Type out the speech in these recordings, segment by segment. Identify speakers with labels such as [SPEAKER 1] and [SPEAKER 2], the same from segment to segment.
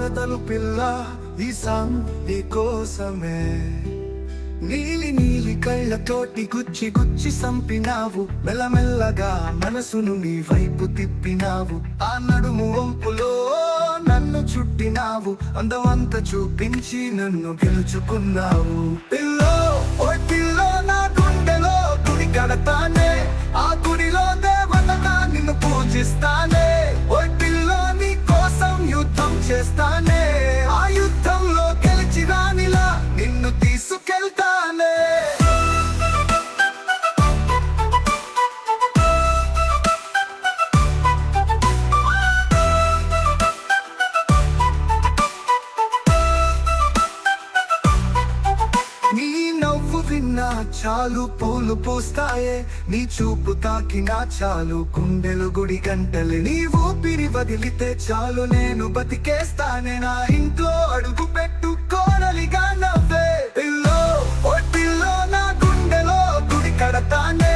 [SPEAKER 1] వరదలు పిల్ల ఈ సాంగ్ నీ కోసమే. నీలి నీలి కళ్ళతోటి గుచ్చి గుచ్చి సంపినావు, మెల్లమెల్లగా మనసును నీ వైపు తిప్పినావు. ఆ నడుము వంపులో నన్ను చుట్టినావు, అందమంతా చూపించి నన్ను గెలుచుకున్నావు. పిల్లో ఓ పిల్లో నా గుండెలో గుడి కడతానే, ఆ గుడిలో దేవతగా నిన్ను పూజిస్తానే. ఓ పిల్లో నీ కోసం యుద్ధం చేస్తానే, ఆ యుద్ధంలో గెలిచి రానిలా నిన్ను తీసుకెళ్తానే. నీ నవ్వు విన్నా చాలు పూలు పూస్తాయే, నీ చూపు తాకినా చాలు గుండెలు గుడి గంటలే. నీ ఊపిరి వదిలితే చాలు నేను బతికేస్తానే, నా ఇంట్లో అడుగు పెట్టు కోరలిగా నవ్వే. పిల్లో ఓ పిల్లో నా గుండెలో గుడి కడతానే,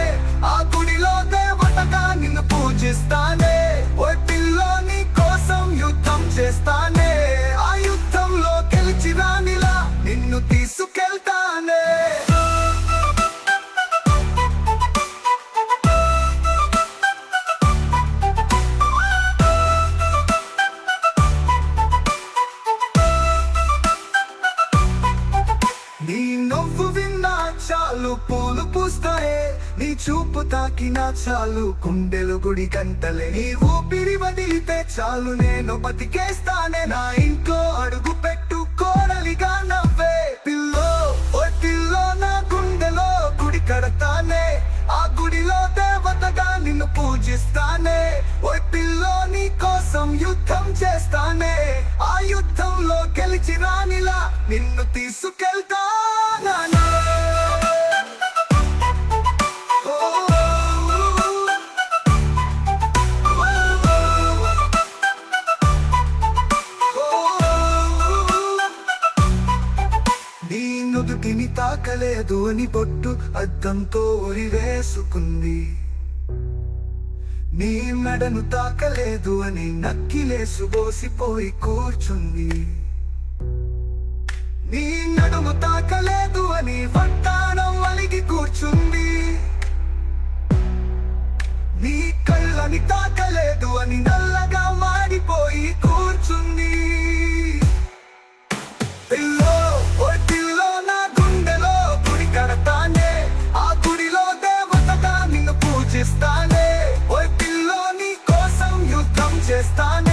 [SPEAKER 1] ఆ గుడిలో దేవతగా నిన్ను పూజిస్తానే. ఓ పిల్లో నీ కోసం యుద్ధం చేస్తానే, ఆ యుద్ధంలో గెలిచి రానిలా నిన్ను తీసుకెళ్తానే. నీ నవ్వు విన్నా చాలు పూలు పూస్తాయే, నీ చూపు తాకినా చాలు గుండెలు గుడి గంటలే. నీ ఊపిరి వదిలితే చాలు నేను బతికేస్తానే, నా ఇంట్లో అడుగు పెట్టు కోరలిగా నవ్వే. పిల్లో ఓ పిల్లో నా గుండెలో గుడి కడతానే, ఆ గుడిలో దేవతగా నిన్ను పూజిస్తానే. ఓ పిల్లో నీ కోసం యుద్ధం చేస్తానే, ఆ యుద్ధంలో గెలిచి రానిలా నిన్ను తీసుకెళ్తానే. నీ నుదుటిని తాకలేదు అని బొట్టు అద్దంతో ఉరివేసుకుంది, నీ మెడను తాకలేదు అని నక్కిలేసు బోసిపోయి కూర్చుంది. నీ నడుము తాకలేదు అని వడ్డాణం వలిగి కూర్చుంది, నీ కళ్ళని తాకలేదు అని నల్లగా మాడిపోయి కూర్చుంది. పిల్లో ఓ పిల్లో నా గుండెలో గుడి కడతానే, ఆ గుడిలో దేవతగా నిన్ను పూజిస్తానే. ఓ పిల్లో నీ కోసం యుద్ధం చేస్తానే.